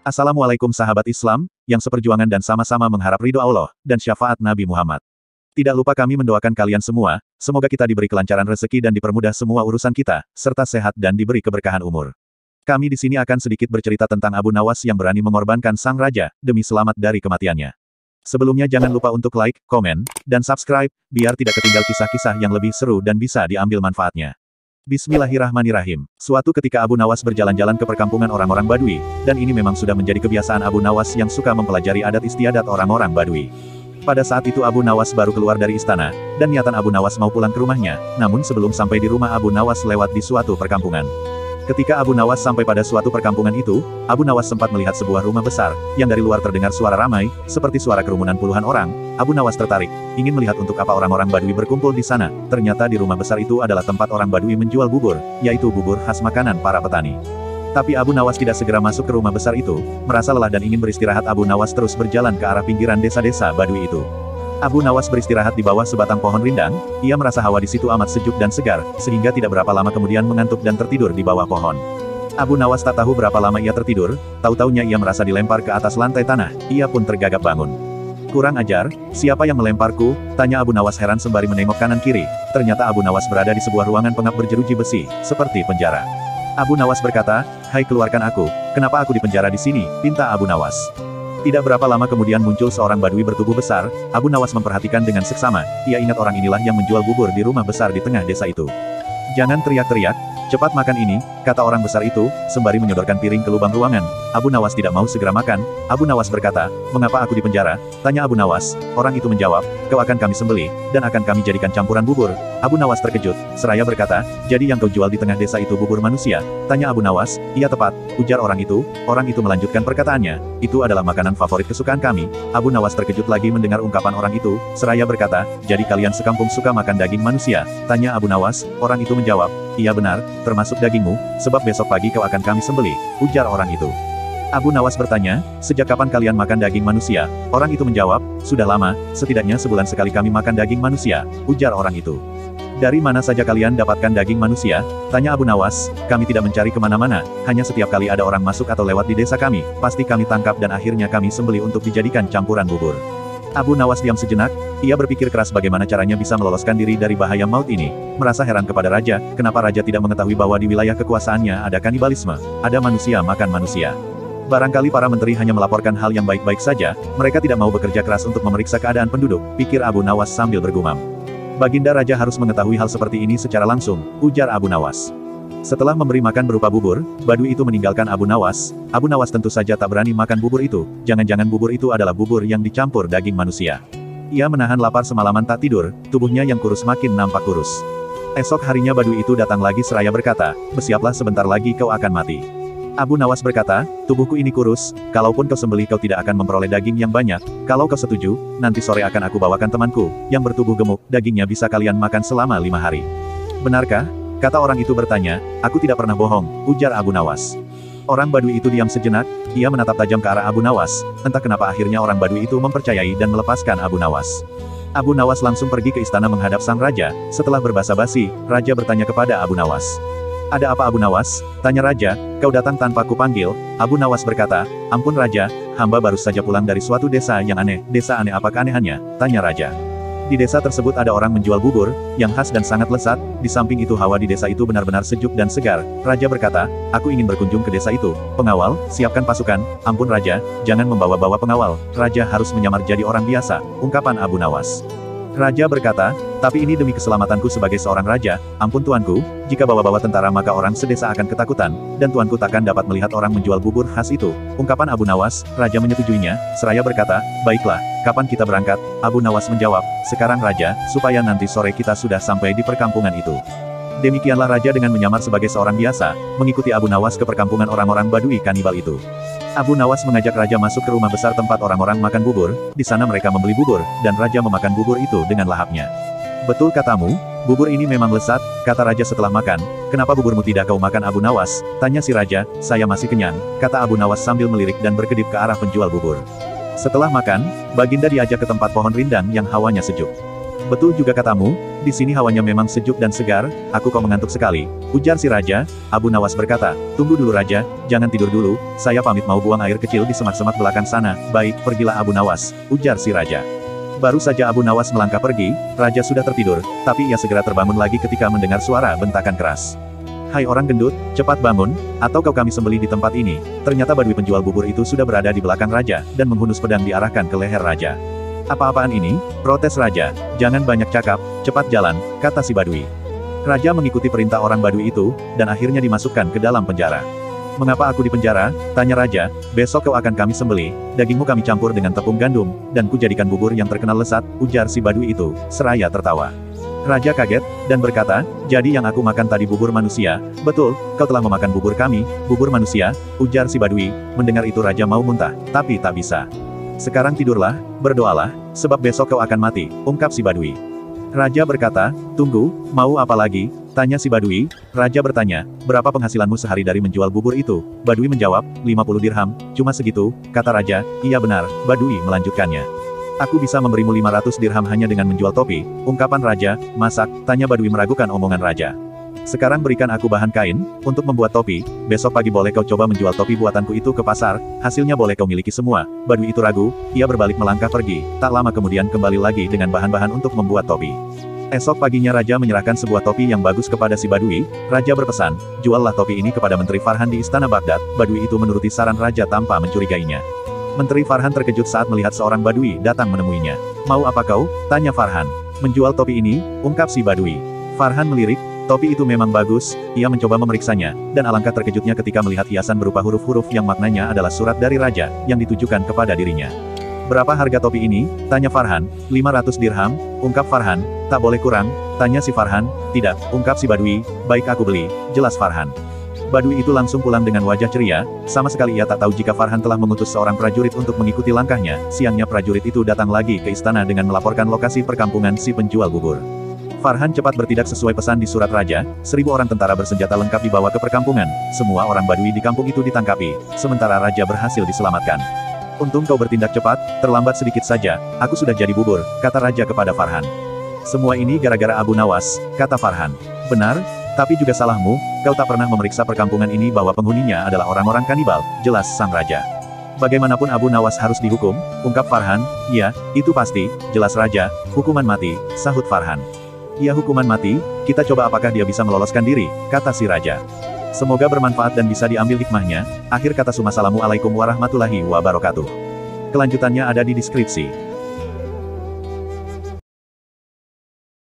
Assalamualaikum sahabat Islam, yang seperjuangan dan sama-sama mengharap ridho Allah, dan syafaat Nabi Muhammad. Tidak lupa kami mendoakan kalian semua, semoga kita diberi kelancaran rezeki dan dipermudah semua urusan kita, serta sehat dan diberi keberkahan umur. Kami di sini akan sedikit bercerita tentang Abu Nawas yang berani mengorbankan sang raja, demi selamat dari kematiannya. Sebelumnya jangan lupa untuk like, komen, dan subscribe, biar tidak ketinggal kisah-kisah yang lebih seru dan bisa diambil manfaatnya. Bismillahirrahmanirrahim. Suatu ketika Abu Nawas berjalan-jalan ke perkampungan orang-orang Badui, dan ini memang sudah menjadi kebiasaan Abu Nawas yang suka mempelajari adat istiadat orang-orang Badui. Pada saat itu Abu Nawas baru keluar dari istana, dan niatan Abu Nawas mau pulang ke rumahnya, namun sebelum sampai di rumah Abu Nawas lewat di suatu perkampungan. Ketika Abu Nawas sampai pada suatu perkampungan itu, Abu Nawas sempat melihat sebuah rumah besar, yang dari luar terdengar suara ramai, seperti suara kerumunan puluhan orang. Abu Nawas tertarik, ingin melihat untuk apa orang-orang Badui berkumpul di sana. Ternyata di rumah besar itu adalah tempat orang Badui menjual bubur, yaitu bubur khas makanan para petani. Tapi Abu Nawas tidak segera masuk ke rumah besar itu, merasa lelah dan ingin beristirahat. Abu Nawas terus berjalan ke arah pinggiran desa-desa Badui itu. Abu Nawas beristirahat di bawah sebatang pohon rindang, ia merasa hawa di situ amat sejuk dan segar, sehingga tidak berapa lama kemudian mengantuk dan tertidur di bawah pohon. Abu Nawas tak tahu berapa lama ia tertidur, tahu-taunya ia merasa dilempar ke atas lantai tanah, ia pun tergagap bangun. Kurang ajar, siapa yang melemparku? Tanya Abu Nawas heran sembari menengok kanan kiri. Ternyata Abu Nawas berada di sebuah ruangan pengap berjeruji besi, seperti penjara. Abu Nawas berkata, "Hai, keluarkan aku, kenapa aku dipenjara di sini?" pinta Abu Nawas. Tidak berapa lama kemudian muncul seorang Badui bertubuh besar. Abu Nawas memperhatikan dengan seksama, ia ingat orang inilah yang menjual bubur di rumah besar di tengah desa itu. "Jangan teriak-teriak, cepat makan ini," kata orang besar itu, sembari menyodorkan piring ke lubang ruangan. Abu Nawas tidak mau segera makan. Abu Nawas berkata, "Mengapa aku dipenjara?" tanya Abu Nawas. Orang itu menjawab, "Kau akan kami sembelih, dan akan kami jadikan campuran bubur." Abu Nawas terkejut, seraya berkata, "Jadi yang kau jual di tengah desa itu bubur manusia?" tanya Abu Nawas. "Iya tepat," ujar orang itu. Orang itu melanjutkan perkataannya, "Itu adalah makanan favorit kesukaan kami." Abu Nawas terkejut lagi mendengar ungkapan orang itu, seraya berkata, "Jadi kalian sekampung suka makan daging manusia?" tanya Abu Nawas. Orang itu menjawab, "Iya benar, termasuk dagingmu, sebab besok pagi kau akan kami sembelih," ujar orang itu. Abu Nawas bertanya, "Sejak kapan kalian makan daging manusia?" Orang itu menjawab, "Sudah lama, setidaknya sebulan sekali kami makan daging manusia," ujar orang itu. "Dari mana saja kalian dapatkan daging manusia?" tanya Abu Nawas. "Kami tidak mencari kemana-mana, hanya setiap kali ada orang masuk atau lewat di desa kami, pasti kami tangkap dan akhirnya kami sembelih untuk dijadikan campuran bubur." Abu Nawas diam sejenak, ia berpikir keras bagaimana caranya bisa meloloskan diri dari bahaya maut ini. Merasa heran kepada raja, kenapa raja tidak mengetahui bahwa di wilayah kekuasaannya ada kanibalisme, ada manusia makan manusia. Barangkali para menteri hanya melaporkan hal yang baik-baik saja, mereka tidak mau bekerja keras untuk memeriksa keadaan penduduk, pikir Abu Nawas sambil bergumam. "Baginda Raja harus mengetahui hal seperti ini secara langsung," ujar Abu Nawas. Setelah memberi makan berupa bubur, Badui itu meninggalkan Abu Nawas. Abu Nawas tentu saja tak berani makan bubur itu, jangan-jangan bubur itu adalah bubur yang dicampur daging manusia. Ia menahan lapar semalaman tak tidur, tubuhnya yang kurus makin nampak kurus. Esok harinya Badui itu datang lagi seraya berkata, "Bersiaplah, sebentar lagi kau akan mati." Abu Nawas berkata, "Tubuhku ini kurus, kalaupun kau sembelih kau tidak akan memperoleh daging yang banyak. Kalau kau setuju, nanti sore akan aku bawakan temanku, yang bertubuh gemuk, dagingnya bisa kalian makan selama 5 hari. "Benarkah?" kata orang itu bertanya. "Aku tidak pernah bohong," ujar Abu Nawas. Orang Badui itu diam sejenak, ia menatap tajam ke arah Abu Nawas. Entah kenapa akhirnya orang Badui itu mempercayai dan melepaskan Abu Nawas. Abu Nawas langsung pergi ke istana menghadap sang raja. Setelah berbasa-basi, raja bertanya kepada Abu Nawas. "Ada apa Abu Nawas?" tanya raja. "Kau datang tanpa kupanggil?" Abu Nawas berkata, "Ampun raja, hamba baru saja pulang dari suatu desa yang aneh." "Desa aneh apa keanehannya?" tanya raja. "Di desa tersebut ada orang menjual bubur, yang khas dan sangat lezat, di samping itu hawa di desa itu benar-benar sejuk dan segar." Raja berkata, "Aku ingin berkunjung ke desa itu. Pengawal, siapkan pasukan." "Ampun raja, jangan membawa-bawa pengawal, raja harus menyamar jadi orang biasa," ungkapan Abu Nawas. Raja berkata, "Tapi ini demi keselamatanku sebagai seorang raja." "Ampun tuanku, jika bawa-bawa tentara maka orang sedesa akan ketakutan, dan tuanku takkan dapat melihat orang menjual bubur khas itu," ungkapan Abu Nawas. Raja menyetujuinya, seraya berkata, "Baiklah, kapan kita berangkat?" Abu Nawas menjawab, "Sekarang raja, supaya nanti sore kita sudah sampai di perkampungan itu." Demikianlah raja dengan menyamar sebagai seorang biasa, mengikuti Abu Nawas ke perkampungan orang-orang Badui kanibal itu. Abu Nawas mengajak raja masuk ke rumah besar tempat orang-orang makan bubur. Di sana mereka membeli bubur, dan raja memakan bubur itu dengan lahapnya. "Betul katamu, bubur ini memang lezat," kata raja setelah makan. "Kenapa buburmu tidak kau makan Abu Nawas?" tanya si raja. "Saya masih kenyang," kata Abu Nawas sambil melirik dan berkedip ke arah penjual bubur. Setelah makan, Baginda diajak ke tempat pohon rindang yang hawanya sejuk. Betul juga katamu, di sini hawanya memang sejuk dan segar, aku kok mengantuk sekali, ujar si Raja. Abu Nawas berkata, tunggu dulu Raja, jangan tidur dulu, saya pamit mau buang air kecil di semak-semak belakang sana. Baik, pergilah Abu Nawas, ujar si Raja. Baru saja Abu Nawas melangkah pergi, Raja sudah tertidur, tapi ia segera terbangun lagi ketika mendengar suara bentakan keras. Hai orang gendut, cepat bangun, atau kau kami sembelih di tempat ini. Ternyata badui penjual bubur itu sudah berada di belakang Raja, dan menghunus pedang diarahkan ke leher Raja. Apa-apaan ini? Protes Raja. Jangan banyak cakap, cepat jalan, kata si badui. Raja mengikuti perintah orang badui itu, dan akhirnya dimasukkan ke dalam penjara. Mengapa aku di penjara? Tanya Raja. Besok kau akan kami sembelih, dagingmu kami campur dengan tepung gandum, dan kujadikan bubur yang terkenal lezat, ujar si badui itu, seraya tertawa. Raja kaget, dan berkata, jadi yang aku makan tadi bubur manusia, betul, kau telah memakan bubur kami, bubur manusia, ujar si badui. Mendengar itu Raja mau muntah, tapi tak bisa. Sekarang tidurlah, berdoalah, sebab besok kau akan mati, ungkap si badui. Raja berkata, tunggu, mau apa lagi? Tanya si badui. Raja bertanya, berapa penghasilanmu sehari dari menjual bubur itu? Badui menjawab, 50 dirham, cuma segitu, kata Raja. Iya benar, badui melanjutkannya. Aku bisa memberimu 500 dirham hanya dengan menjual topi, ungkapan Raja. Masak, tanya badui meragukan omongan Raja. Sekarang berikan aku bahan kain, untuk membuat topi, besok pagi boleh kau coba menjual topi buatanku itu ke pasar, hasilnya boleh kau miliki semua. Badui itu ragu, ia berbalik melangkah pergi, tak lama kemudian kembali lagi dengan bahan-bahan untuk membuat topi. Esok paginya Raja menyerahkan sebuah topi yang bagus kepada si badui. Raja berpesan, juallah topi ini kepada Menteri Farhan di Istana Baghdad. Badui itu menuruti saran Raja tanpa mencurigainya. Menteri Farhan terkejut saat melihat seorang badui datang menemuinya. Mau apa kau? Tanya Farhan. Menjual topi ini, ungkap si badui. Farhan melirik, topi itu memang bagus, ia mencoba memeriksanya, dan alangkah terkejutnya ketika melihat hiasan berupa huruf-huruf yang maknanya adalah surat dari Raja, yang ditujukan kepada dirinya. Berapa harga topi ini? Tanya Farhan. 500 dirham, ungkap Farhan. Tak boleh kurang, tanya si Farhan. Tidak, ungkap si badui. Baik aku beli, jelas Farhan. Badui itu langsung pulang dengan wajah ceria, sama sekali ia tak tahu jika Farhan telah mengutus seorang prajurit untuk mengikuti langkahnya. Siangnya prajurit itu datang lagi ke istana dengan melaporkan lokasi perkampungan si penjual bubur. Farhan cepat bertindak sesuai pesan di surat Raja, 1000 orang tentara bersenjata lengkap dibawa ke perkampungan, semua orang badui di kampung itu ditangkapi, sementara Raja berhasil diselamatkan. Untung kau bertindak cepat, terlambat sedikit saja, aku sudah jadi bubur, kata Raja kepada Farhan. Semua ini gara-gara Abu Nawas, kata Farhan. Benar, tapi juga salahmu, kau tak pernah memeriksa perkampungan ini bahwa penghuninya adalah orang-orang kanibal, jelas sang Raja. Bagaimanapun Abu Nawas harus dihukum, ungkap Farhan. Ya, itu pasti, jelas Raja, hukuman mati, sahut Farhan. Ya hukuman mati, kita coba apakah dia bisa meloloskan diri, kata si Raja. Semoga bermanfaat dan bisa diambil hikmahnya. Akhir kata Assalamualaikum warahmatullahi wabarakatuh. Kelanjutannya ada di deskripsi.